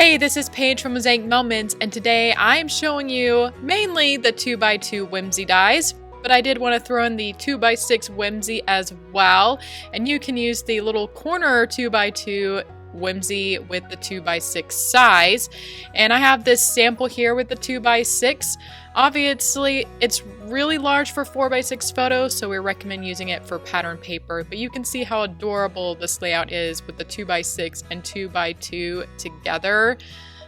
Hey, this is Paige from Mosaic Moments, and today I'm showing you mainly the 2x2 Whimsy dies, but I did want to throw in the 2x6 Whimsy as well, and you can use the little corner 2x2 Whimsy with the 2x6 size. And I have this sample here with the 2x6. Obviously, it's really large for 4x6 photos, so we recommend using it for pattern paper, but you can see how adorable this layout is with the 2x6 and 2x2 together.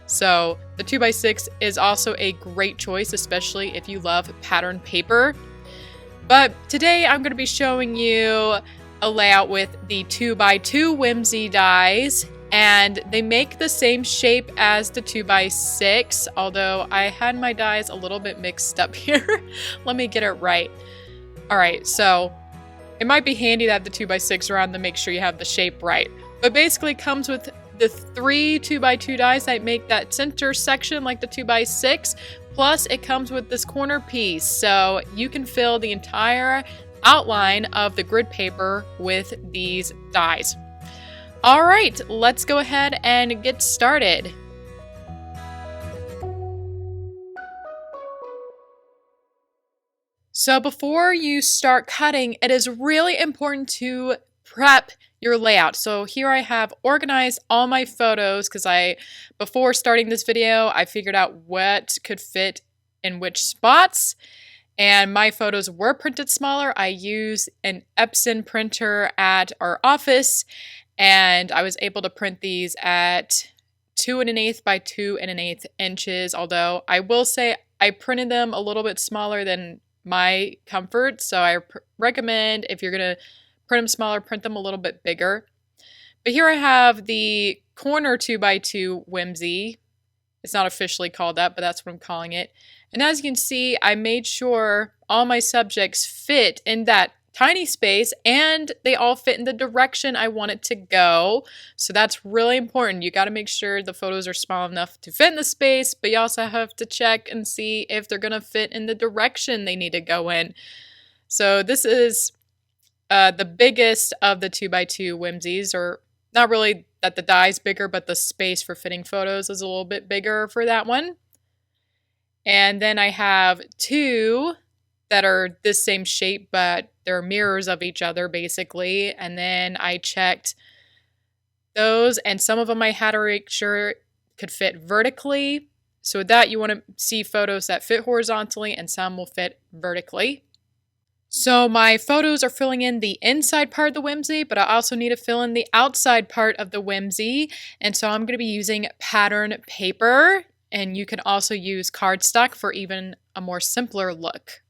So the 2x6 is also a great choice, especially if you love pattern paper. But today I'm going to be showing you a layout with the 2x2 Whimsy dies, and they make the same shape as the 2x6, although I had my dies a little bit mixed up here. Let me get it right. Alright, so it might be handy to have the 2x6 around to make sure you have the shape right. But basically it comes with the 3 2x2 dies that make that center section like the 2x6, plus it comes with this corner piece, so you can fill the entire outline of the grid paper with these dies. Alright, let's go ahead and get started. So before you start cutting, it is really important to prep your layout. So here I have organized all my photos because before starting this video, I figured out what could fit in which spots. And my photos were printed smaller. I used an Epson printer at our office, and I was able to print these at 2 1/8 by 2 1/8 inches. Although I will say I printed them a little bit smaller than my comfort. So I recommend if you're going to print them smaller, print them a little bit bigger. But here I have the corner 2x2 Whimsy. It's not officially called that, but that's what I'm calling it. And as you can see, I made sure all my subjects fit in that tiny space and they all fit in the direction I want it to go. So that's really important. You got to make sure the photos are small enough to fit in the space, but you also have to check and see if they're going to fit in the direction they need to go in. So this is the biggest of the 2x2 Whimsies, or not really that the die's bigger, but the space for fitting photos is a little bit bigger for that one. And then I have 2 that are this same shape, but they're mirrors of each other basically. And then I checked those, and some of them I had to make sure could fit vertically. So with that, you want to see photos that fit horizontally and some will fit vertically. So my photos are filling in the inside part of the Whimsy, but I also need to fill in the outside part of the Whimsy. And so I'm going to be using pattern paper, and you can also use cardstock for even a more simpler look.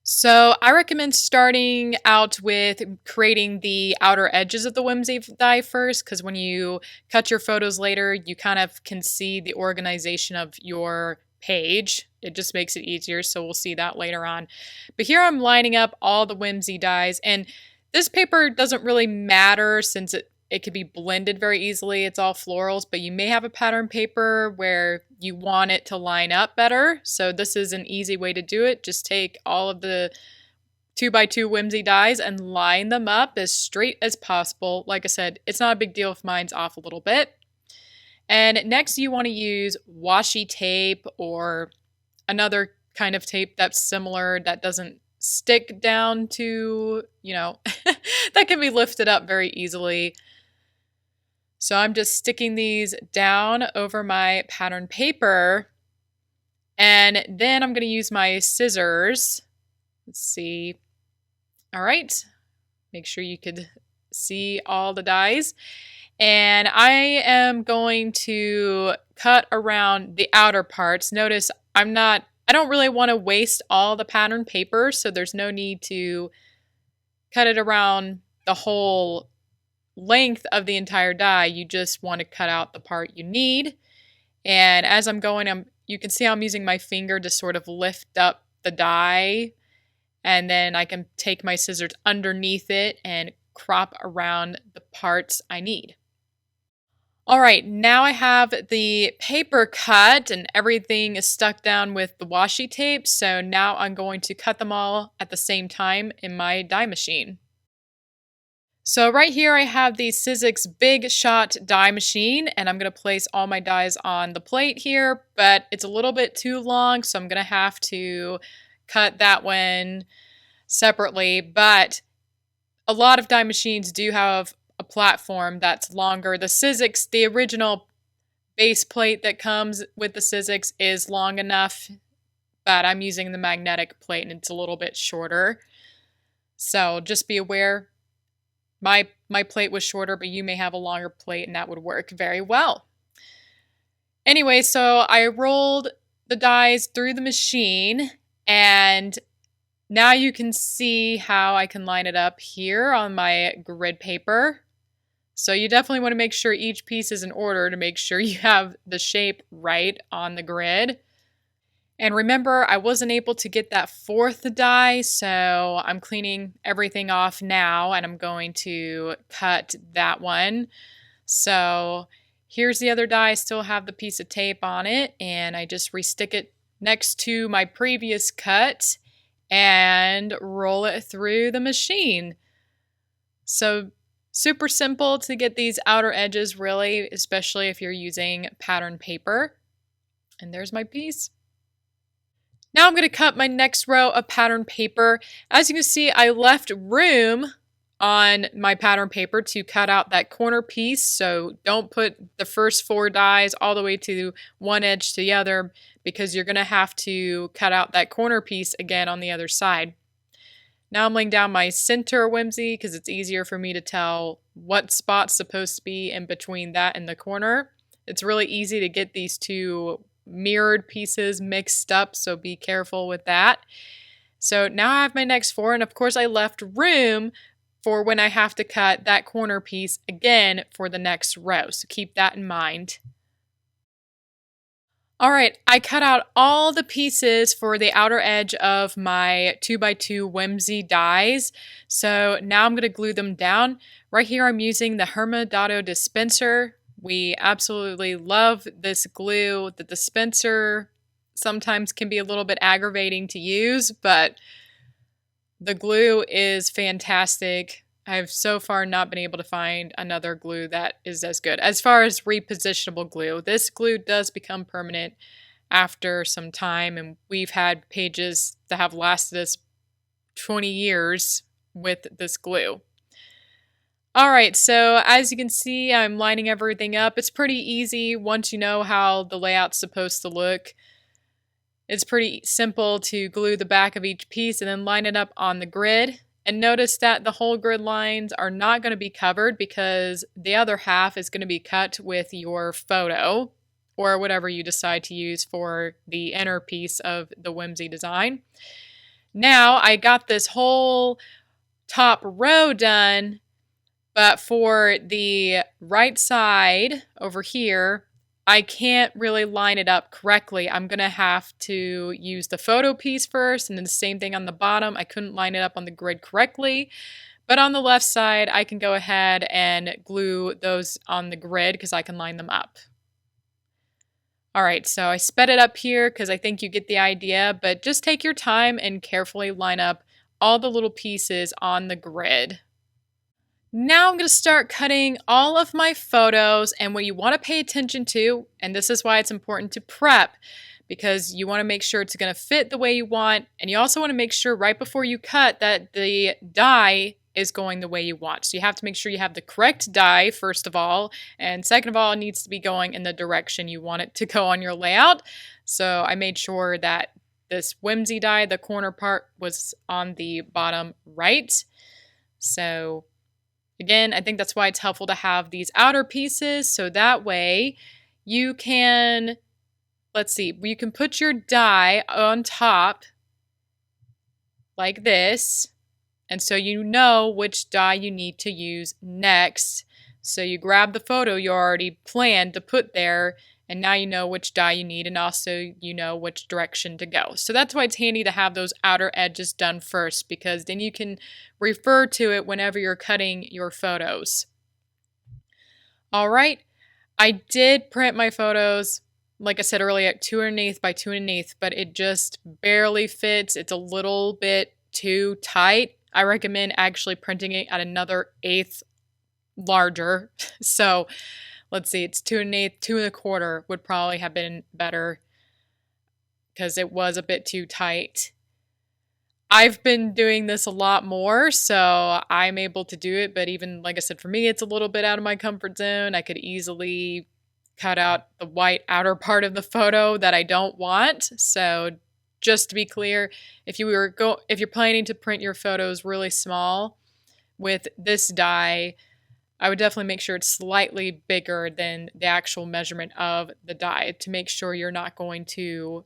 So I recommend starting out with creating the outer edges of the Whimsy die first, because when you cut your photos later, you kind of can see the organization of your page. It just makes it easier, so we'll see that later on. But here I'm lining up all the Whimsy dies, and this paper doesn't really matter since it could be blended very easily. It's all florals, but you may have a pattern paper where you want it to line up better. So this is an easy way to do it. Just take all of the 2x2 Whimsy dies and line them up as straight as possible. Like I said, it's not a big deal if mine's off a little bit. And next you want to use washi tape or another kind of tape that's similar, that doesn't stick down to, that can be lifted up very easily. So I'm just sticking these down over my pattern paper, and then I'm going to use my scissors. Let's see. All right. Make sure you could see all the dies. And I am going to cut around the outer parts. Notice I don't really want to waste all the pattern paper, so there's no need to cut it around the whole length of the entire die. You just want to cut out the part you need. And as I'm going, you can see I'm using my finger to sort of lift up the die, and then I can take my scissors underneath it and crop around the parts I need. All right, now I have the paper cut and everything is stuck down with the washi tape, so now I'm going to cut them all at the same time in my die machine. So right here I have the Sizzix Big Shot die machine, and I'm going to place all my dies on the plate here, but it's a little bit too long, so I'm going to have to cut that one separately. But a lot of die machines do have a platform that's longer. The Sizzix, the original base plate that comes with the Sizzix, is long enough, but I'm using the magnetic plate and it's a little bit shorter. So just be aware. My plate was shorter, but you may have a longer plate and that would work very well. Anyway, so I rolled the dies through the machine, and now you can see how I can line it up here on my grid paper. So you definitely want to make sure each piece is in order to make sure you have the shape right on the grid. And remember, I wasn't able to get that fourth die, so I'm cleaning everything off now, and I'm going to cut that one. So here's the other die. I still have the piece of tape on it, and I just restick it next to my previous cut and roll it through the machine. So super simple to get these outer edges, really, especially if you're using pattern paper. And there's my piece. Now I'm going to cut my next row of pattern paper. As you can see, I left room on my pattern paper to cut out that corner piece, so don't put the first 4 dies all the way to one edge to the other, because you're going to have to cut out that corner piece again on the other side. Now I'm laying down my center whimsy because it's easier for me to tell what spot's supposed to be in between that and the corner. It's really easy to get these two mirrored pieces mixed up, so be careful with that. So now I have my next 4, and of course I left room for when I have to cut that corner piece again for the next row, so keep that in mind. Alright, I cut out all the pieces for the outer edge of my 2x2 Whimsy dies, so now I'm going to glue them down. Right here I'm using the Herma Dotto Dispenser. We absolutely love this glue. The dispenser sometimes can be a little bit aggravating to use, but the glue is fantastic. I've so far not been able to find another glue that is as good. As far as repositionable glue, this glue does become permanent after some time, and we've had pages that have lasted us 20 years with this glue. Alright, so as you can see, I'm lining everything up. It's pretty easy once you know how the layout's supposed to look. It's pretty simple to glue the back of each piece and then line it up on the grid. And notice that the whole grid lines are not going to be covered because the other half is going to be cut with your photo or whatever you decide to use for the inner piece of the Whimsy design. Now I got this whole top row done. But for the right side over here, I can't really line it up correctly. I'm going to have to use the photo piece first, and then the same thing on the bottom. I couldn't line it up on the grid correctly. But on the left side, I can go ahead and glue those on the grid because I can line them up. Alright, so I sped it up here because I think you get the idea, but just take your time and carefully line up all the little pieces on the grid. Now I'm going to start cutting all of my photos, and what you want to pay attention to, and this is why it's important to prep, because you want to make sure it's going to fit the way you want, and you also want to make sure right before you cut that the die is going the way you want. So you have to make sure you have the correct die, first of all, and second of all, it needs to be going in the direction you want it to go on your layout. So I made sure that this Whimsy die, the corner part, was on the bottom right. So again, I think that's why it's helpful to have these outer pieces, so that way you can, you can put your die on top like this, and so you know which die you need to use next. So you grab the photo you already planned to put there, and now you know which die you need, and also you know which direction to go. So that's why it's handy to have those outer edges done first, because then you can refer to it whenever you're cutting your photos. Alright, I did print my photos, like I said earlier, at 2 1/8 by 2 1/8, but it just barely fits. It's a little bit too tight. I recommend actually printing it at another eighth larger. So let's see, it's 2 1/8, 2 1/4 would probably have been better because it was a bit too tight. I've been doing this a lot more, so I'm able to do it, but even like I said, for me, it's a little bit out of my comfort zone. I could easily cut out the white outer part of the photo that I don't want. So just to be clear, if you're planning to print your photos really small with this die, I would definitely make sure it's slightly bigger than the actual measurement of the die to make sure you're not going to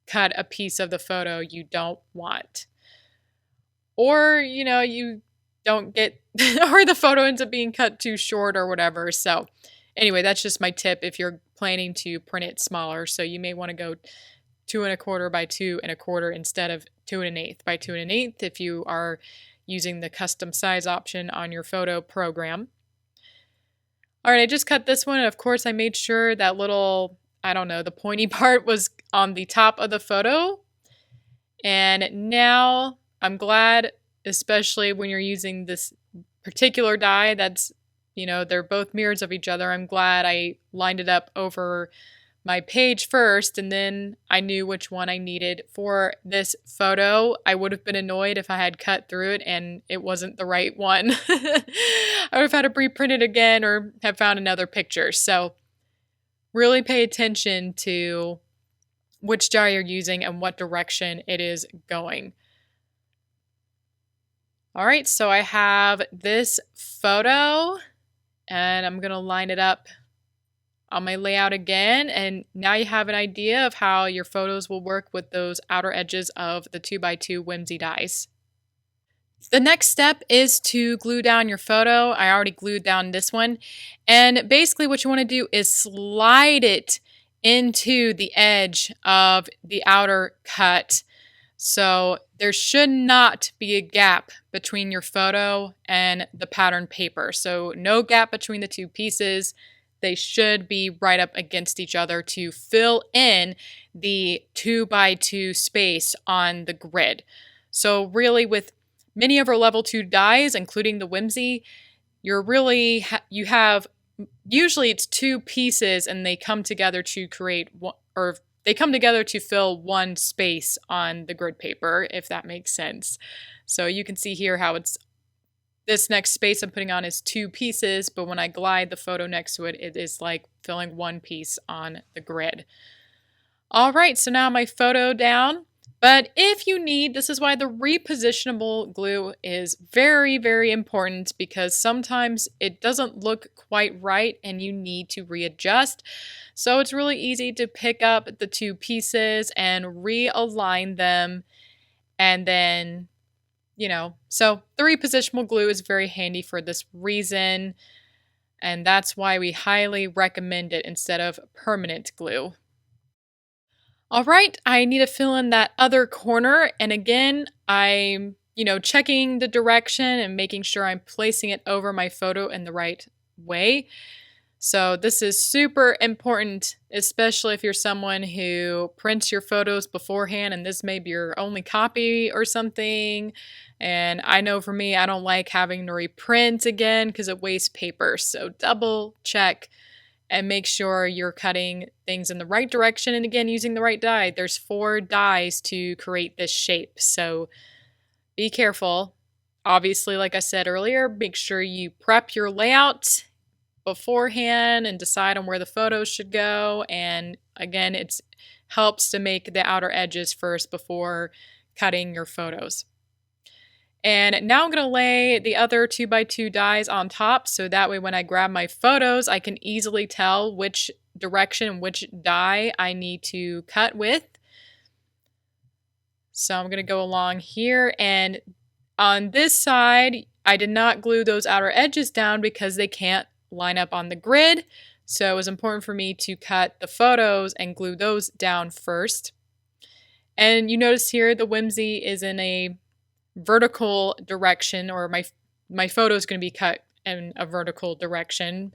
cut a piece of the photo you don't want. Or, you don't get, or the photo ends up being cut too short or whatever. So anyway, that's just my tip if you're planning to print it smaller. So you may want to go 2 1/4 by 2 1/4 instead of 2 1/8 by 2 1/8 if you are using the custom size option on your photo program. All right, I just cut this one, and of course I made sure that little, I don't know, the pointy part was on the top of the photo. And now I'm glad, especially when you're using this particular die that's, they're both mirrors of each other. I'm glad I lined it up over my page first, and then I knew which one I needed for this photo. I would have been annoyed if I had cut through it and it wasn't the right one. I would have had to reprint it again or have found another picture. So really pay attention to which die you're using and what direction it is going. All right, so I have this photo and I'm going to line it up on my layout again, and now you have an idea of how your photos will work with those outer edges of the 2x2 Whimsy dies. The next step is to glue down your photo. I already glued down this one, and basically what you want to do is slide it into the edge of the outer cut. So there should not be a gap between your photo and the pattern paper. So no gap between the two pieces. They should be right up against each other to fill in the 2x2 space on the grid. So really with many of our level 2 dies, including the Whimsy, you have, usually it's two pieces and they come together to create one, or they come together to fill one space on the grid paper, if that makes sense. So you can see here how this next space I'm putting on is two pieces, but when I glide the photo next to it, it is like filling one piece on the grid. All right, so now my photo down. But if you need, this is why the repositionable glue is very, very important, because sometimes it doesn't look quite right and you need to readjust. So it's really easy to pick up the two pieces and realign them, and then so the repositionable glue is very handy for this reason, and that's why we highly recommend it instead of permanent glue. All right, I need to fill in that other corner, and again, I'm, checking the direction and making sure I'm placing it over my photo in the right way. So this is super important, especially if you're someone who prints your photos beforehand and this may be your only copy or something. And I know for me, I don't like having to reprint again because it wastes paper. So double check and make sure you're cutting things in the right direction. And again, using the right die. There's 4 dies to create this shape. So be careful. Obviously, like I said earlier, make sure you prep your layout beforehand and decide on where the photos should go. And again, it helps to make the outer edges first before cutting your photos. And now I'm going to lay the other 2x2 dies on top, so that way when I grab my photos, I can easily tell which direction, which die I need to cut with. So I'm going to go along here, and on this side, I did not glue those outer edges down because they can't line up on the grid. So it was important for me to cut the photos and glue those down first. And you notice here the Whimsy is in a vertical direction, or my photo is going to be cut in a vertical direction.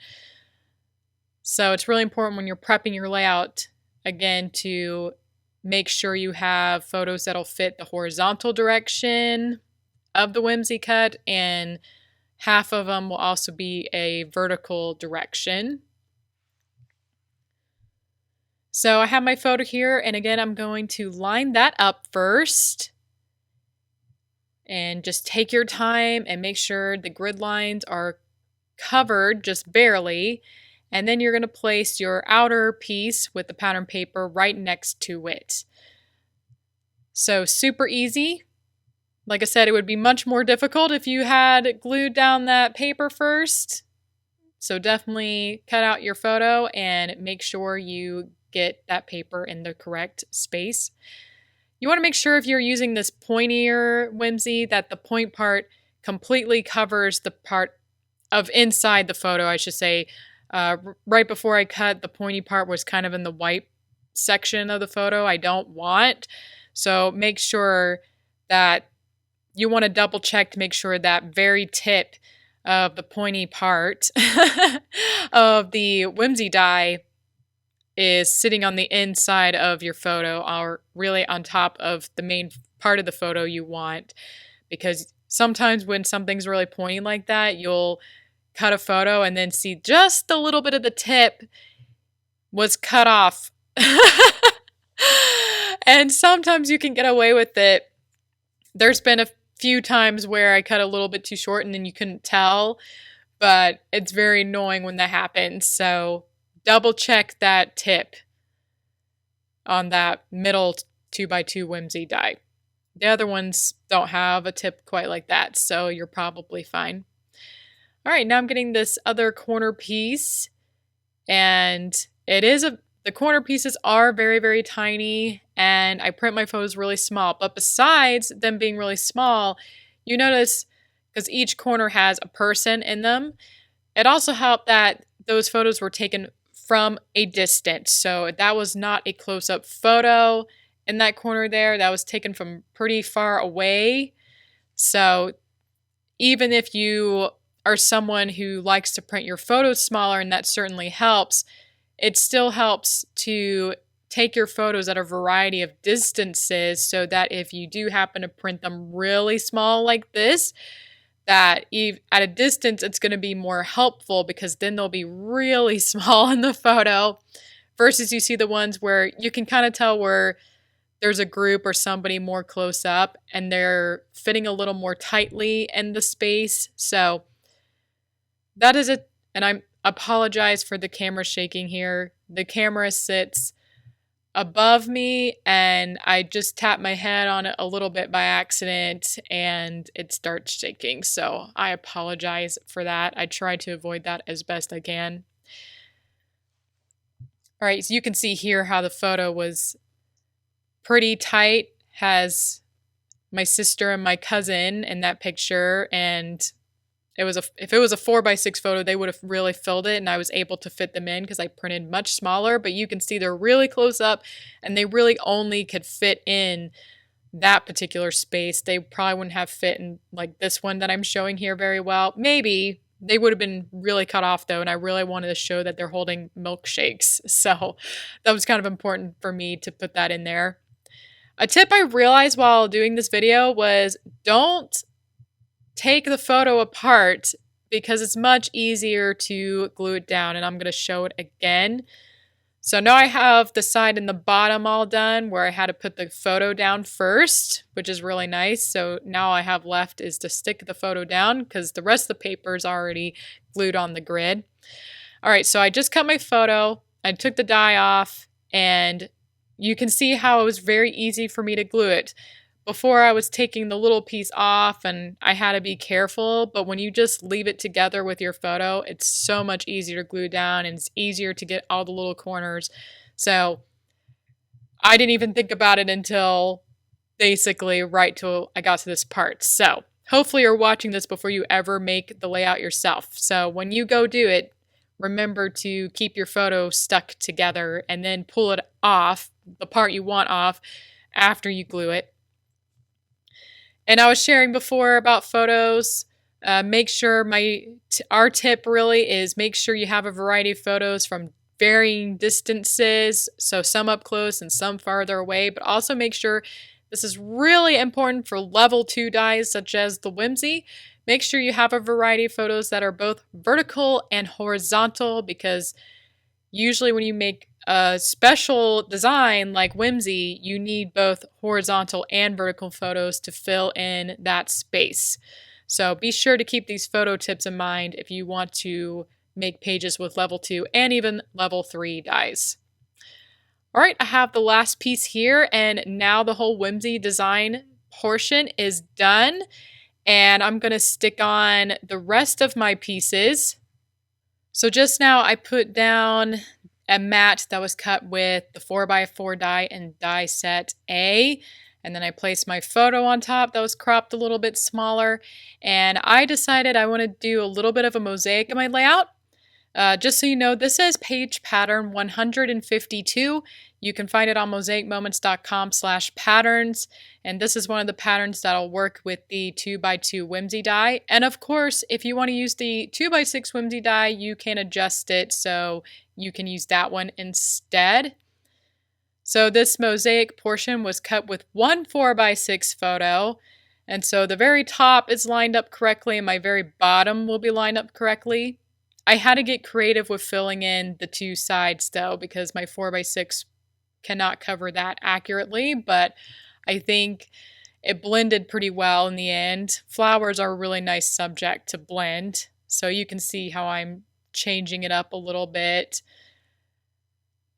So it's really important when you're prepping your layout, again, to make sure you have photos that'll fit the horizontal direction of the whimsy cut, and half of them will also be a vertical direction. So I have my photo here, and again, I'm going to line that up first. And just take your time and make sure the grid lines are covered just barely. And then you're going to place your outer piece with the pattern paper right next to it. So super easy. Like I said, it would be much more difficult if you had glued down that paper first. So definitely cut out your photo and make sure you get that paper in the correct space. You want to make sure if you're using this pointier whimsy that the point part completely covers the part of inside the photo, I should say. Right before I cut, the pointy part was kind of in the white section of the photo I don't want. So make sure that you want to double check to make sure that very tip of the pointy part of the whimsy die is sitting on the inside of your photo, or really on top of the main part of the photo you want. Because sometimes when something's really pointy like that, you'll cut a photo and then see just a little bit of the tip was cut off. And sometimes you can get away with it. There's been a few times where I cut a little bit too short and then you couldn't tell, but it's very annoying when that happens. So double check that tip on that middle 2x2 whimsy die. The other ones don't have a tip quite like that, so you're probably fine. All right, now I'm getting this other corner piece, and the corner pieces are very, very tiny, and I print my photos really small. But besides them being really small, you notice, because each corner has a person in them, it also helped that those photos were taken from a distance. So that was not a close-up photo in that corner there. That was taken from pretty far away. So even if you are someone who likes to print your photos smaller, and that certainly helps, it still helps to take your photos at a variety of distances so that if you do happen to print them really small like this, that at a distance it's going to be more helpful, because then they'll be really small in the photo, versus you see the ones where you can kind of tell where there's a group or somebody more close up and they're fitting a little more tightly in the space. So that is it. And I apologize for the camera shaking here. The camera sits above me and I just tapped my head on it a little bit by accident and it starts shaking. So I apologize for that. I try to avoid that as best I can. All right, so you can see here how the photo was pretty tight. Has my sister and my cousin in that picture, and if it was a 4x6 photo, they would have really filled it, and I was able to fit them in because I printed much smaller. But you can see they're really close up, and they really only could fit in that particular space. They probably wouldn't have fit in like this one that I'm showing here very well. Maybe they would have been really cut off though, and I really wanted to show that they're holding milkshakes. So that was kind of important for me to put that in there. A tip I realized while doing this video was don't take the photo apart, because it's much easier to glue it down, and I'm going to show it again. So now I have the side and the bottom all done where I had to put the photo down first, which is really nice. So now all I have left is to stick the photo down because the rest of the paper is already glued on the grid. All right, so I just cut my photo. I took the die off, and you can see how it was very easy for me to glue it. Before I was taking the little piece off and I had to be careful, but when you just leave it together with your photo, it's so much easier to glue down and it's easier to get all the little corners. So I didn't even think about it until basically right till I got to this part. So hopefully you're watching this before you ever make the layout yourself. So when you go do it, remember to keep your photo stuck together and then pull it off, the part you want off, after you glue it. And I was sharing before about photos. Make sure our tip really is make sure you have a variety of photos from varying distances. So some up close and some farther away, but also make sure This is really important for level 2 dies such as the Whimsy. Make sure you have a variety of photos that are both vertical and horizontal, because usually when you make a special design like Whimsy, you need both horizontal and vertical photos to fill in that space. So be sure to keep these photo tips in mind if you want to make pages with level 2 and even level 3 dies. Alright, I have the last piece here, and now the whole Whimsy design portion is done. And I'm going to stick on the rest of my pieces. So just now I put down a mat that was cut with the 4x4 die and die set A. And then I placed my photo on top that was cropped a little bit smaller. And I decided I want to do a little bit of a mosaic in my layout. Just so you know, this is page pattern 152. You can find it on mosaicmoments.com/patterns. And this is one of the patterns that'll work with the 2x2 Whimsy die. And of course, if you want to use the 2x6 Whimsy die, you can adjust it so you can use that one instead. So this mosaic portion was cut with one 4x6 photo. And so the very top is lined up correctly and my very bottom will be lined up correctly. I had to get creative with filling in the two sides though, because my 4x6 cannot cover that accurately, but I think it blended pretty well in the end. Flowers are a really nice subject to blend, so you can see how I'm changing it up a little bit.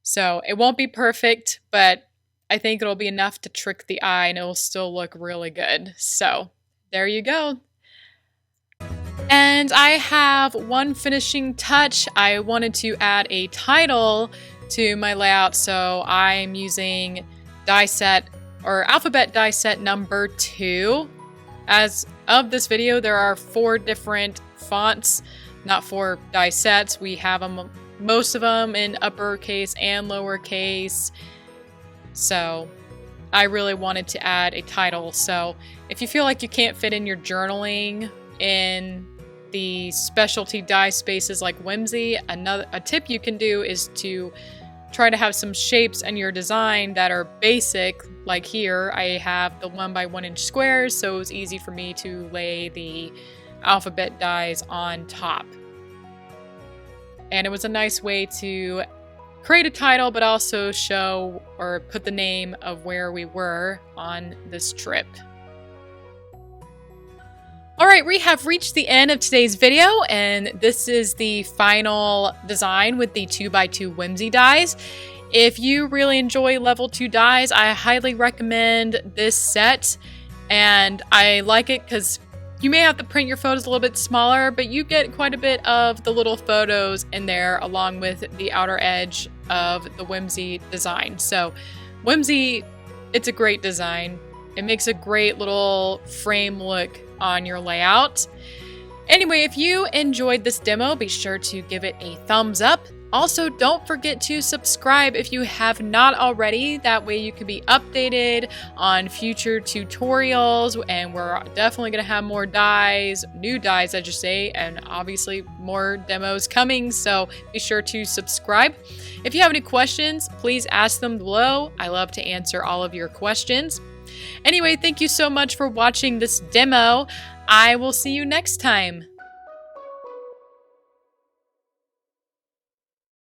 So it won't be perfect, but I think it'll be enough to trick the eye and it will still look really good. So there you go. And I have one finishing touch. I wanted to add a title to my layout, so I'm using die set or alphabet die set number 2. As of this video, there are 4 different fonts, not 4 die sets. We have them, most of them in uppercase and lowercase. So I really wanted to add a title. So if you feel like you can't fit in your journaling in the specialty die spaces like Whimsy, a tip you can do is to try to have some shapes in your design that are basic. Like here, I have the 1x1 inch squares, so it was easy for me to lay the alphabet dies on top. And it was a nice way to create a title, but also show or put the name of where we were on this trip. Alright, we have reached the end of today's video, and this is the final design with the 2x2 Whimsy dies. If you really enjoy level 2 dies, I highly recommend this set, and I like it because you may have to print your photos a little bit smaller, but you get quite a bit of the little photos in there along with the outer edge of the Whimsy design. So Whimsy, it's a great design. It makes a great little frame look on your layout. Anyway, if you enjoyed this demo, be sure to give it a thumbs up. Also, don't forget to subscribe if you have not already. That way you can be updated on future tutorials, and we're definitely going to have more dies, new dies I should say, and obviously more demos coming, so be sure to subscribe. If you have any questions, please ask them below. I love to answer all of your questions. Anyway, thank you so much for watching this demo. I will see you next time.